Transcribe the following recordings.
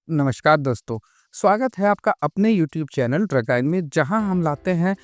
नमस्कार दोस्तों, स्वागत है आपका अपने YouTube चैनल ड्रगाइन में, जहां हम लाते हैं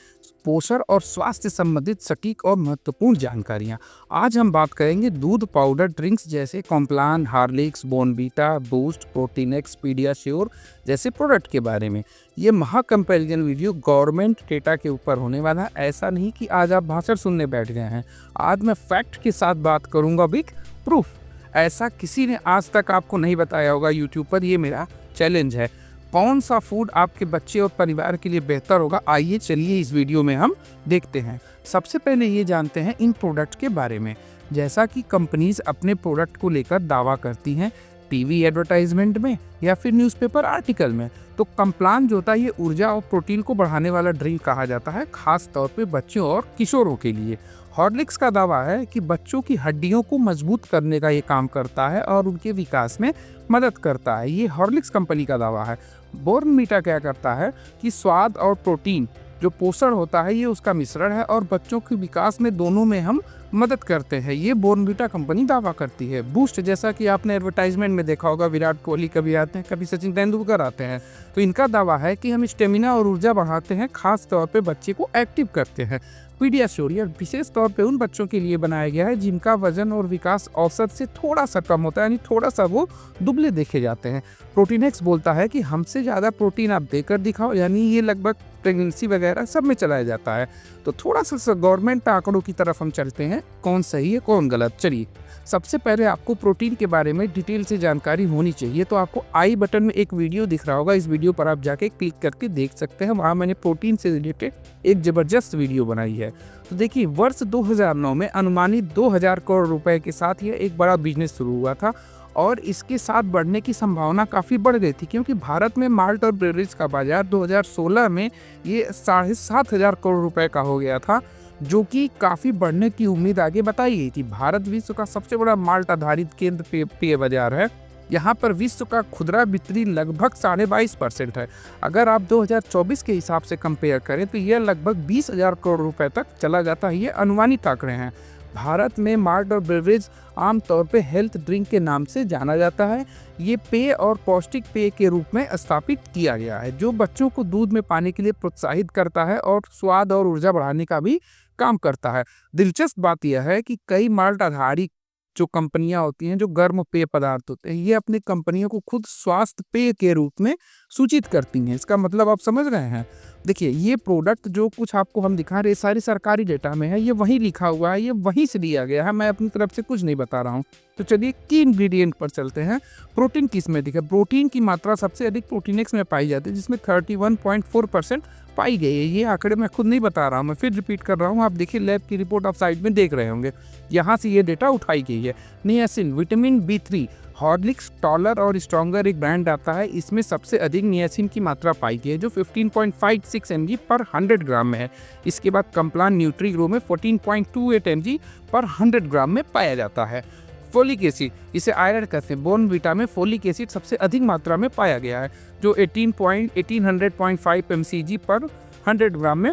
पोषण और स्वास्थ्य संबंधित सटीक और महत्वपूर्ण जानकारियां। आज हम बात करेंगे दूध पाउडर ड्रिंक्स जैसे Complan, Horlicks, Bournvita, Boost, Protinex, PediaSure जैसे प्रोडक्ट के बारे में। ये महा कंपैरिजन वीडियो गवर्नमेंट डेटा के ऊपर होने वाला है। ऐसा नहीं कि आज आप भाषण सुनने बैठ गए हैं। आज मैं फैक्ट के साथ बात करूंगा, विद प्रूफ। ऐसा किसी ने आज तक आपको नहीं बताया होगा यूट्यूब पर। ये मेरा चैलेंज है। कौन सा फूड आपके बच्चे और परिवार के लिए बेहतर होगा, आइए चलिए इस वीडियो में हम देखते हैं। सबसे पहले ये जानते हैं इन प्रोडक्ट के बारे में। जैसा कि कंपनीज अपने प्रोडक्ट को लेकर दावा करती हैं टीवी एडवर्टाइजमेंट में या फिर न्यूज़पेपर आर्टिकल में, तो कॉम्प्लान जो होता है ये ऊर्जा और प्रोटीन को बढ़ाने वाला ड्रिंक कहा जाता है, खास तौर पे बच्चों और किशोरों के लिए। हॉर्लिक्स का दावा है कि बच्चों की हड्डियों को मजबूत करने का ये काम करता है और उनके विकास में मदद करता है। ये हॉर्लिक्स कंपनी का दावा है। बॉर्नवीटा क्या करता है कि स्वाद और प्रोटीन जो पोषण होता है ये उसका मिश्रण है और बच्चों के विकास में दोनों में हम मदद करते हैं। ये बॉर्नवीटा कंपनी दावा करती है। बूस्ट, जैसा कि आपने एडवर्टाइजमेंट में देखा होगा, विराट कोहली कभी आते हैं, कभी सचिन तेंदुलकर आते हैं, तो इनका दावा है कि हम स्टेमिना और ऊर्जा बढ़ाते हैं, खास तौर पे बच्चे को एक्टिव करते हैं। पीडियाश्योर विशेष तौर पे उन बच्चों के लिए बनाया गया है जिनका वजन और विकास औसत से थोड़ा सा कम होता है, यानी थोड़ा सा वो दुबले देखे जाते हैं। प्रोटीनएक्स बोलता है कि हमसे ज़्यादा प्रोटीन आप देकर दिखाओ, यानी ये लगभग प्रेगनेंसी वगैरह सब में चलाया जाता है। तो थोड़ा सा गवर्नमेंट आंकड़ों की तरफ हम चलते हैं, कौन सही है कौन गलत। चलिए, सबसे पहले आपको प्रोटीन के बारे में डिटेल से जानकारी होनी चाहिए। तो आपको आई बटन में एक वीडियो दिख रहा होगा, इस वीडियो पर आप जाके क्लिक करके देख सकते हैं। वहाँ मैंने प्रोटीन से रिलेटेड एक ज़बरदस्त वीडियो बनाई है। तो देखिए, वर्ष 2009 में अनुमानित 2000 करोड़ रुपए के साथ ये एक बड़ा बिजनेस शुरू हुआ था और इसके साथ बढ़ने की संभावना काफ़ी बढ़ गई थी, क्योंकि भारत में माल्ट और बेवरेज का बाजार 2016 में ये 7,500 करोड़ रुपए का हो गया था, जो कि काफ़ी बढ़ने की उम्मीद आगे बताई गई थी। भारत विश्व का सबसे बड़ा माल्ट आधारित केंद्र पेय बाजार है। यहाँ पर विश्व का खुदरा बिक्री लगभग 22.5% है। अगर आप 2024 के हिसाब से कंपेयर करें तो यह लगभग 20,000 करोड़ रुपए तक चला जाता है। ये अनुमानित आंकड़े हैं। भारत में माल्ट और बेवरेज आमतौर पे हेल्थ ड्रिंक के नाम से जाना जाता है। ये पेय और पौष्टिक पेय के रूप में स्थापित किया गया है, जो बच्चों को दूध में पाने के लिए प्रोत्साहित करता है और स्वाद और ऊर्जा बढ़ाने का भी काम करता है। दिलचस्प बात यह है कि कई माल्ट आधारित जो कंपनियां होती हैं, जो गर्म पेय पदार्थ होते हैं, ये अपनी कंपनियों को खुद स्वास्थ्य पेय के रूप में सूचित करती हैं। इसका मतलब आप समझ रहे हैं। देखिए, ये प्रोडक्ट जो कुछ आपको हम दिखा रहे हैं सारी सरकारी डेटा में है, ये वहीं लिखा हुआ है, ये वहीं से लिया गया है, मैं अपनी तरफ से कुछ नहीं बता रहा हूँ। तो चलिए की इंग्रेडिएंट पर चलते हैं। प्रोटीन किस में दिखे? प्रोटीन की मात्रा सबसे अधिक प्रोटीनएक्स में पाई जाती है, जिसमें 31.4% पाई गई है। ये आंकड़े मैं खुद नहीं बता रहा हूँ, मैं फिर रिपीट कर रहा हूँ। आप देखिए, लैब की रिपोर्ट आप साइड में देख रहे होंगे, यहाँ से ये डेटा उठाई गई है। Niacin, vitamin B3, Horlicks, taller और स्ट्रॉन्गर एक ब्रांड आता है, इसमें सबसे अधिक नियासिन की मात्रा पाई गई है, जो 15.56 mg पर 100 ग्राम में है। इसके बाद कॉम्प्लान न्यूट्रीग्रो में 14.28 mg पर 100 ग्राम में पाया जाता है। फोलिक एसिड, इसे आयरन कहते हैं। बॉर्नवीटा में फोलिक एसिड सबसे अधिक मात्रा में पाया गया है, जो 1800.5 mcg पर 100 ग्राम में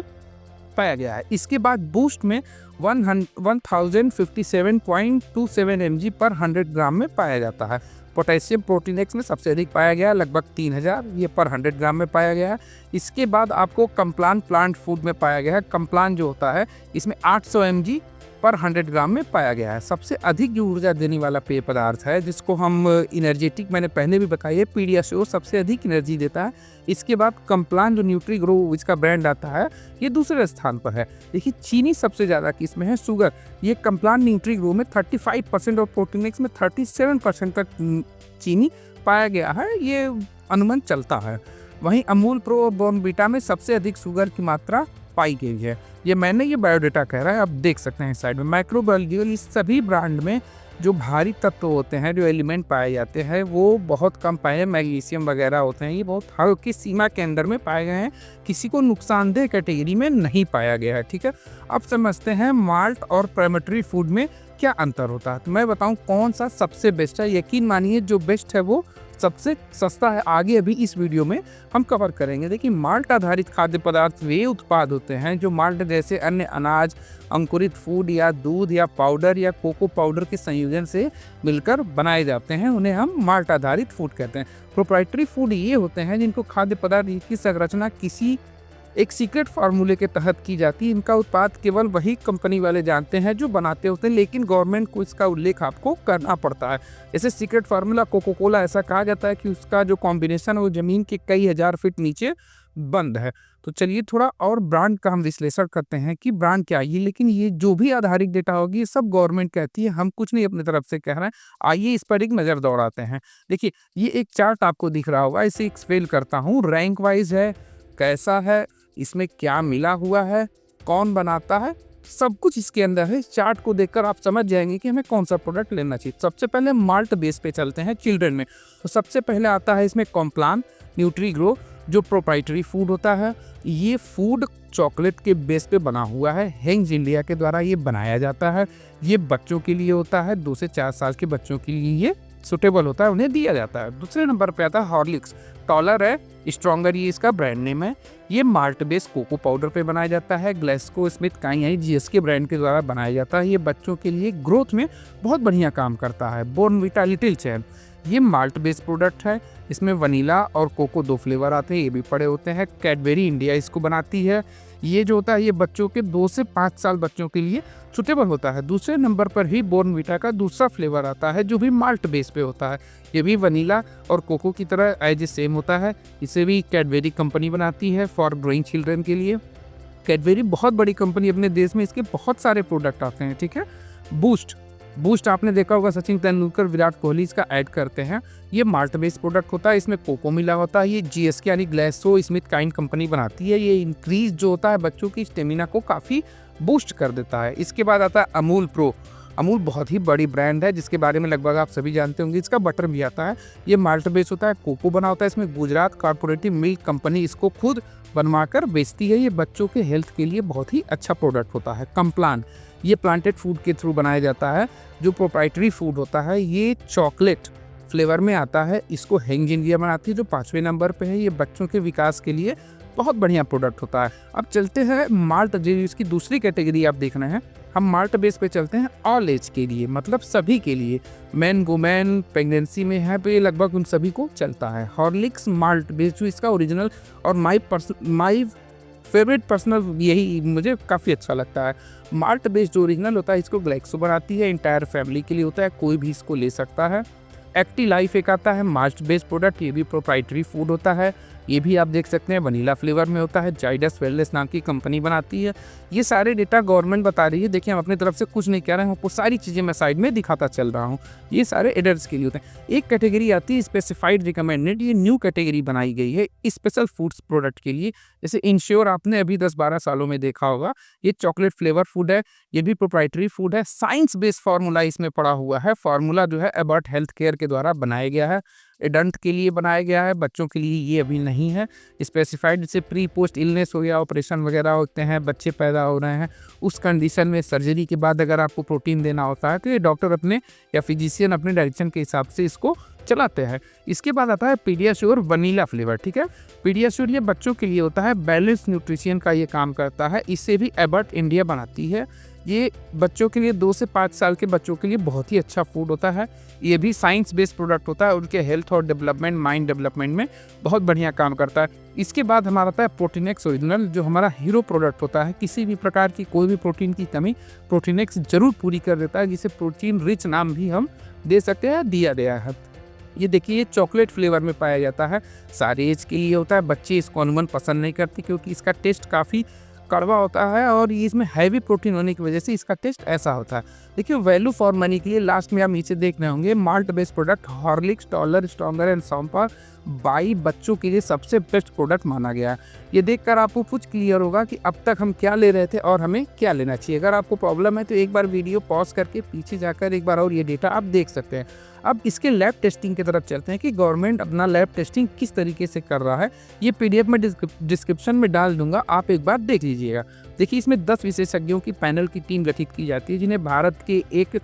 पाया गया है। इसके बाद बूस्ट में 1057.27 mg पर 100 ग्राम में पाया जाता है। पोटेशियम प्रोटीनएक्स में सबसे अधिक पाया गया, लगभग 3000 ये पर 100 ग्राम में पाया गया है। इसके बाद आपको कॉम्प्लान प्लांट फूड में पाया गया है। कॉम्प्लान जो होता है इसमें 800 mg पर 100 ग्राम में पाया गया है। सबसे अधिक जो ऊर्जा देने वाला पेय पदार्थ है, जिसको हम इनर्जेटिक, मैंने पहले भी बताया है, पीडियाश्योर सबसे अधिक एनर्जी देता है। इसके बाद कॉम्प्लान जो न्यूट्रीग्रो इसका ब्रांड आता है, ये दूसरे स्थान पर है। देखिए, चीनी सबसे ज़्यादा किसमें है? शुगर। ये कॉम्प्लान न्यूट्रीग्रो में 35% और प्रोटीनएक्स में 37% तक चीनी पाया गया है, ये अनुमान चलता है। वहीं अमूल प्रो और बॉर्नवीटा में सबसे अधिक शुगर की मात्रा पाई गई है। ये बायोडेटा कह रहा है, आप देख सकते हैं साइड में। माइक्रोबायोलॉजी, इस सभी ब्रांड में जो भारी तत्व होते हैं, जो एलिमेंट पाए जाते हैं, वो बहुत कम पाए हैं। मैग्नीशियम वगैरह होते हैं, ये बहुत हल्की सीमा के अंदर में पाए गए हैं, किसी को नुकसानदेह कैटेगरी में नहीं पाया गया है। ठीक है, अब समझते हैं माल्ट और प्राइमरी फूड में क्या अंतर होता है। तो मैं बताऊं कौन सा सबसे बेस्ट है। यकीन मानिए, जो बेस्ट है वो सबसे सस्ता है, आगे अभी इस वीडियो में हम कवर करेंगे। देखिए, माल्ट आधारित खाद्य पदार्थ वे उत्पाद होते हैं जो माल्ट जैसे अन्य अनाज, अंकुरित फूड या दूध या पाउडर या कोको पाउडर के संयोजन से मिलकर बनाए जाते हैं, उन्हें हम माल्ट आधारित फूड कहते हैं। प्रोप्राइटरी फूड ये होते हैं जिनको खाद्य पदार्थ की संरचना किसी एक सीक्रेट फार्मूले के तहत की जाती है। इनका उत्पाद केवल वही कंपनी वाले जानते हैं जो बनाते होते हैं, लेकिन गवर्नमेंट को इसका उल्लेख आपको करना पड़ता है। जैसे सीक्रेट फार्मूला कोको कोला, ऐसा कहा जाता है कि उसका जो कॉम्बिनेशन है वो ज़मीन के कई हज़ार फीट नीचे बंद है। तो चलिए थोड़ा और ब्रांड का हम विश्लेषण करते हैं कि ब्रांड क्या है ये, लेकिन ये जो भी आधारिक डेटा होगी ये सब गवर्नमेंट कहती है, हम कुछ नहीं अपनी तरफ से कह रहे हैं। आइए इस पर एक नज़र दौड़ाते हैं। देखिए, ये एक चार्ट आपको दिख रहा होगा, इसे एक्सप्लेन करता हूँ। रैंक वाइज है, कैसा है, इसमें क्या मिला हुआ है, कौन बनाता है, सब कुछ इसके अंदर है। इस चार्ट को देखकर आप समझ जाएंगे कि हमें कौन सा प्रोडक्ट लेना चाहिए। सबसे पहले माल्ट बेस पे चलते हैं चिल्ड्रन में। तो सबसे पहले आता है इसमें कॉम्प्लान न्यूट्रीग्रो, जो प्रोप्राइटरी फूड होता है। ये फूड चॉकलेट के बेस पे बना हुआ है, हेंग्स इंडिया के द्वारा ये बनाया जाता है। ये बच्चों के लिए होता है, 2 से 4 साल के बच्चों के लिए ये सुटेबल होता है, उन्हें दिया जाता है। दूसरे नंबर पे आता है हॉर्लिक्स, टॉलर है, स्ट्रॉन्गर ये इसका ब्रांड नेम है। ये माल्ट बेस कोको पाउडर पे बनाया जाता है, ग्लेस्को स्मिथ काइनाई जीएसके ब्रांड के द्वारा बनाया जाता है। ये बच्चों के लिए ग्रोथ में बहुत बढ़िया काम करता है। बोर्नविटा लिटिल चैम्प, ये माल्ट बेस प्रोडक्ट है, इसमें वनीला और कोको 2 फ्लेवर आते हैं, ये भी पड़े होते हैं। कैडबेरी इंडिया इसको बनाती है। ये जो होता है ये बच्चों के 2 से 5 साल बच्चों के लिए सुटेबल होता है। दूसरे नंबर पर ही बोर्नविटा का दूसरा फ्लेवर आता है जो भी माल्ट बेस पे होता है। ये भी वनीला और कोको की तरह एज सेम होता है। इसे भी कैडबेरी कंपनी बनाती है फॉर ग्रोइंग चिल्ड्रन के लिए। कैडबेरी बहुत बड़ी कंपनी, अपने देश में इसके बहुत सारे प्रोडक्ट आते हैं, ठीक है। बूस्ट आपने देखा होगा, सचिन तेंदुलकर, विराट कोहली इसका ऐड करते हैं। ये माल्ट बेस्ड प्रोडक्ट होता है, इसमें कोको मिला होता है। ये जीएसके यानी ग्लेक्सो स्मिथ काइंड कंपनी बनाती है। ये इंक्रीज जो होता है बच्चों की स्टेमिना को काफ़ी बूस्ट कर देता है। इसके बाद आता है अमूल प्रो। अमूल बहुत ही बड़ी ब्रांड है जिसके बारे में लगभग आप सभी जानते होंगे। इसका बटर भी आता है, ये माल्ट बेस्ड होता है, कोको बना होता है। इसमें गुजरात कॉर्पोरेटिव मिल्क कंपनी इसको खुद बनवाकर बेचती है। ये बच्चों के हेल्थ के लिए बहुत ही अच्छा प्रोडक्ट होता है। कम्प्लान, ये प्लांटेड फूड के थ्रू बनाया जाता है, जो प्रोप्राइटरी फूड होता है। ये चॉकलेट फ्लेवर में आता है, इसको हेंग्स इंडिया बनाती है जो 5वें नंबर पे है। ये बच्चों के विकास के लिए बहुत बढ़िया प्रोडक्ट होता है। अब चलते हैं माल्ट, जो इसकी दूसरी कैटेगरी आप देख रहे हैं, हम माल्ट बेस पे चलते हैं ऑल एज के लिए, मतलब सभी के लिए। मैन वुमेन प्रेगनेंसी में है तो ये लगभग उन सभी को चलता है। हॉर्लिक्स माल्ट बेस जो इसका ओरिजिनल और माई फेवरेट पर्सनल यही मुझे काफ़ी अच्छा लगता है। माल्ट बेस जो ओरिजिनल होता है इसको ग्लेक्सो बनाती है, इंटायर फैमिली के लिए होता है, कोई भी इसको ले सकता है। एक्टी लाइफ एक आता है माल्ट बेस्ड प्रोडक्ट, ये भी प्रोप्राइटरी फूड होता है। ये भी आप देख सकते हैं वनीला फ्लेवर में होता है, जाइडस वेलनेस नाम की कंपनी बनाती है। ये सारे डेटा गवर्नमेंट बता रही है। देखिए, हम अपनी तरफ से कुछ नहीं कह रहे हैं, आपको सारी चीज़ें मैं साइड में दिखाता चल रहा हूँ। ये सारे एडल्ट्स के लिए होते हैं। एक कैटेगरी आती है स्पेसिफाइड रिकमेंडेड, ये न्यू कैटेगरी बनाई गई है स्पेशल फूड्स प्रोडक्ट के लिए। जैसे इंश्योर आपने अभी 10-12 सालों में देखा होगा, ये चॉकलेट फ्लेवर फूड है, ये भी प्रोप्राइटरी फूड है। साइंस बेस्ड फार्मूला इसमें पड़ा हुआ है। फार्मूला जो है एबर्ट हेल्थ केयर के द्वारा बनाया गया है, एडल्ट के लिए बनाया गया है, बच्चों के लिए ये अभी नहीं है। स्पेसिफाइड जैसे प्री पोस्ट इलनेस हो गया, ऑपरेशन वगैरह होते हैं, बच्चे पैदा हो रहे हैं, उस कंडीशन में सर्जरी के बाद अगर आपको प्रोटीन देना होता है तो ये डॉक्टर अपने या फिजिशियन अपने डायरेक्शन के हिसाब से इसको चलाते हैं। इसके बाद आता है पीडियाश्योर वनीला फ्लेवर, ठीक है। पीडियाश्योर ये बच्चों के लिए होता है, बैलेंस न्यूट्रिशन का ये काम करता है। इसे भी एबर्ट इंडिया बनाती है। ये बच्चों के लिए 2 से 5 साल के बच्चों के लिए बहुत ही अच्छा फूड होता है। ये भी साइंस बेस्ड प्रोडक्ट होता है, उनके हेल्थ और डेवलपमेंट, माइंड डेवलपमेंट में बहुत बढ़िया काम करता है। इसके बाद हमारा आता है प्रोटीनेक्स ओरिजिनल, जो हमारा हीरो प्रोडक्ट होता है। किसी भी प्रकार की कोई भी प्रोटीन की कमी प्रोटीनेक्स जरूर पूरी कर देता है, जिसे प्रोटीन रिच नाम भी हम दे सकते हैं, दिया गया है। ये देखिए, ये चॉकलेट फ्लेवर में पाया जाता है, सारे एज के लिए होता है। बच्चे इसको अमूमन पसंद नहीं करते क्योंकि इसका टेस्ट काफ़ी कड़वा होता है और ये इसमें हैवी प्रोटीन होने की वजह से इसका टेस्ट ऐसा होता है। देखिए, वैल्यू फॉर मनी के लिए लास्ट में आप नीचे देख रहे होंगे malt based product Horlicks, taller, stronger and sharper by बच्चों के लिए सबसे बेस्ट प्रोडक्ट माना गया है। ये देखकर आपको कुछ क्लियर होगा कि अब तक हम क्या ले रहे थे और हमें क्या लेना चाहिए। अगर आपको प्रॉब्लम है तो एक बार वीडियो पॉज करके पीछे जाकर एक बार और ये डेटा आप देख सकते हैं। अब इसके लैब टेस्टिंग की तरफ चलते हैं कि गवर्नमेंट अपना लैब टेस्टिंग किस तरीके से कर रहा है। ये पीडीएफ में डिस्क्रिप्शन में डाल दूंगा, आप एक बार देख लीजिएगा। देखिए, इसमें 10 विशेषज्ञों की पैनल की टीम गठित की जाती है, जिन्हें भारत के एक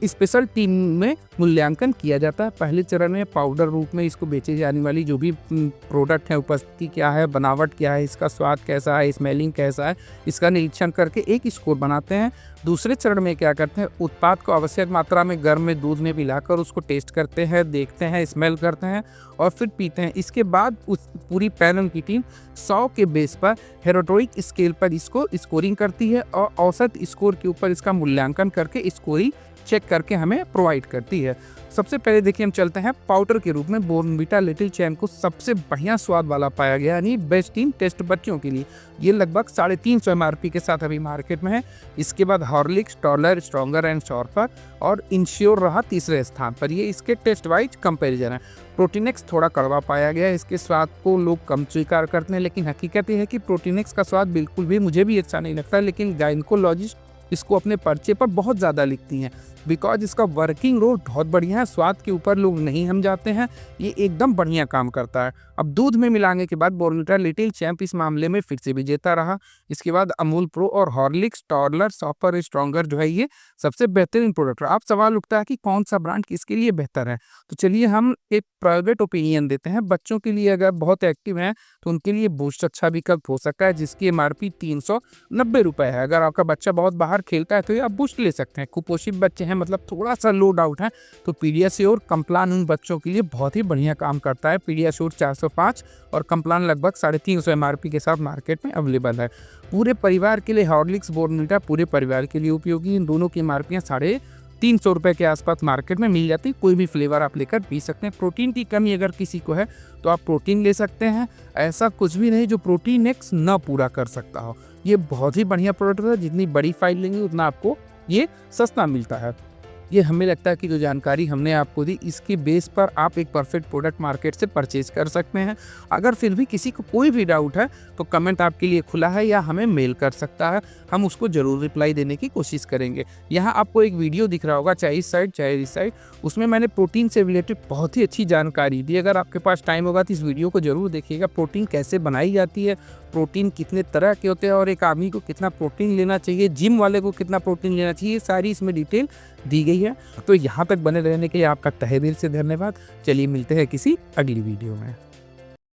स्पेशल टीम में मूल्यांकन किया जाता है। पहले चरण में पाउडर रूप में इसको बेचे जाने वाली जो भी प्रोडक्ट है, उपस्थिति क्या है, बनावट क्या है, इसका स्वाद कैसा है, स्मेलिंग कैसा है, इसका निरीक्षण करके एक स्कोर बनाते हैं। दूसरे चरण में क्या करते हैं, उत्पाद को आवश्यक मात्रा में गर्म में दूध में मिलाकर उसको टेस्ट करते हैं, देखते हैं, स्मेल करते हैं और फिर पीते हैं। इसके बाद उस पूरी पैनल की टीम 100 के बेस पर हेरोटोइक स्केल पर इसको स्कोरिंग करती है और औसत स्कोर के ऊपर इसका मूल्यांकन करके स्कोरिंग चेक करके हमें प्रोवाइड करती है। सबसे पहले देखिए हम चलते हैं पाउडर के रूप में बॉर्नवीटा लिटिल चैम्प को सबसे बढ़िया स्वाद वाला पाया गया, यानी बेस्ट इन टेस्ट बच्चों के लिए। ये लगभग 350 MRP के साथ अभी मार्केट में है। इसके बाद हॉर्लिक्स, टॉलर, स्ट्रॉन्गर एंड शॉर्पर और इंश्योर रहा तीसरे स्थान पर। ये इसके टेस्ट वाइज कंपेरिजन है। प्रोटीनेक्स थोड़ा कड़वा पाया गया है, इसके स्वाद को लोग कम स्वीकार करते हैं, लेकिन हकीकत ये है कि प्रोटीनेक्स का स्वाद बिल्कुल भी मुझे भी अच्छा नहीं लगता, लेकिन गायनिकोलॉजिस्ट इसको अपने पर्चे पर बहुत ज़्यादा लिखती हैं बिकॉज इसका वर्किंग रोल बहुत बढ़िया है। स्वाद के ऊपर लोग नहीं हम जाते हैं, ये एकदम बढ़िया काम करता है। अब दूध में मिलाने के बाद बॉर्नवीटा लिटिल चैम्प इस मामले में फिर से विजेता रहा। इसके बाद अमूल प्रो और हॉर्लिक्स, टॉडलर, शॉपर, स्ट्रॉन्गर जो है ये सबसे बेहतरीन प्रोडक्ट है। अब सवाल उठता है कि कौन सा ब्रांड किसके लिए बेहतर है, तो चलिए हम एक प्राइवेट ओपिनियन देते हैं। बच्चों के लिए अगर बहुत एक्टिव हैं तो उनके लिए बूस्ट अच्छा विकल्प हो सकता है, जिसकी MRP 390 रुपये है। अगर आपका बच्चा बहुत बाहर खेलता है तो ये आप बूस्ट ले सकते हैं। कुपोषित बच्चे हैं, मतलब थोड़ा सा लो डाउट है, तो पीडियाश्योर कम्प्लान उन बच्चों के लिए बहुत ही बढ़िया काम करता है। पीडियाश्योर 405 और कम्प्लान लगभग 350 MRP के साथ मार्केट में अवेलेबल है। पूरे परिवार के लिए हॉर्लिक्स, बॉर्नवीटा पूरे परिवार के लिए उपयोगी। इन दोनों की MRP 350 रुपये के आसपास मार्केट में मिल जाती है। कोई भी फ्लेवर आप लेकर पी सकते हैं। प्रोटीन की कमी अगर किसी को है तो आप प्रोटीन ले सकते हैं। ऐसा कुछ भी नहीं जो प्रोटीनेक्स ना पूरा कर सकता हो। ये बहुत ही बढ़िया प्रोडक्ट है, जितनी बड़ी फाइल लेंगे उतना आपको ये सस्ता मिलता है। ये हमें लगता है कि जो जानकारी हमने आपको दी, इसके बेस पर आप एक परफेक्ट प्रोडक्ट मार्केट से परचेज कर सकते हैं। अगर फिर भी किसी को कोई भी डाउट है तो कमेंट आपके लिए खुला है, या हमें मेल कर सकता है, हम उसको ज़रूर रिप्लाई देने की कोशिश करेंगे। यहाँ आपको एक वीडियो दिख रहा होगा, चाहे इस साइड चाहे इस साइड, उसमें मैंने प्रोटीन से रिलेटेड बहुत ही अच्छी जानकारी दी। अगर आपके पास टाइम होगा तो इस वीडियो को ज़रूर देखिएगा। प्रोटीन कैसे बनाई जाती है, प्रोटीन कितने तरह के होते हैं और एक आदमी को कितना प्रोटीन लेना चाहिए, जिम वाले को कितना प्रोटीन लेना चाहिए, सारी इसमें डिटेल दी गई है। तो यहाँ तक बने रहने के लिए आपका तहे दिल से धन्यवाद। चलिए मिलते हैं किसी अगली वीडियो में।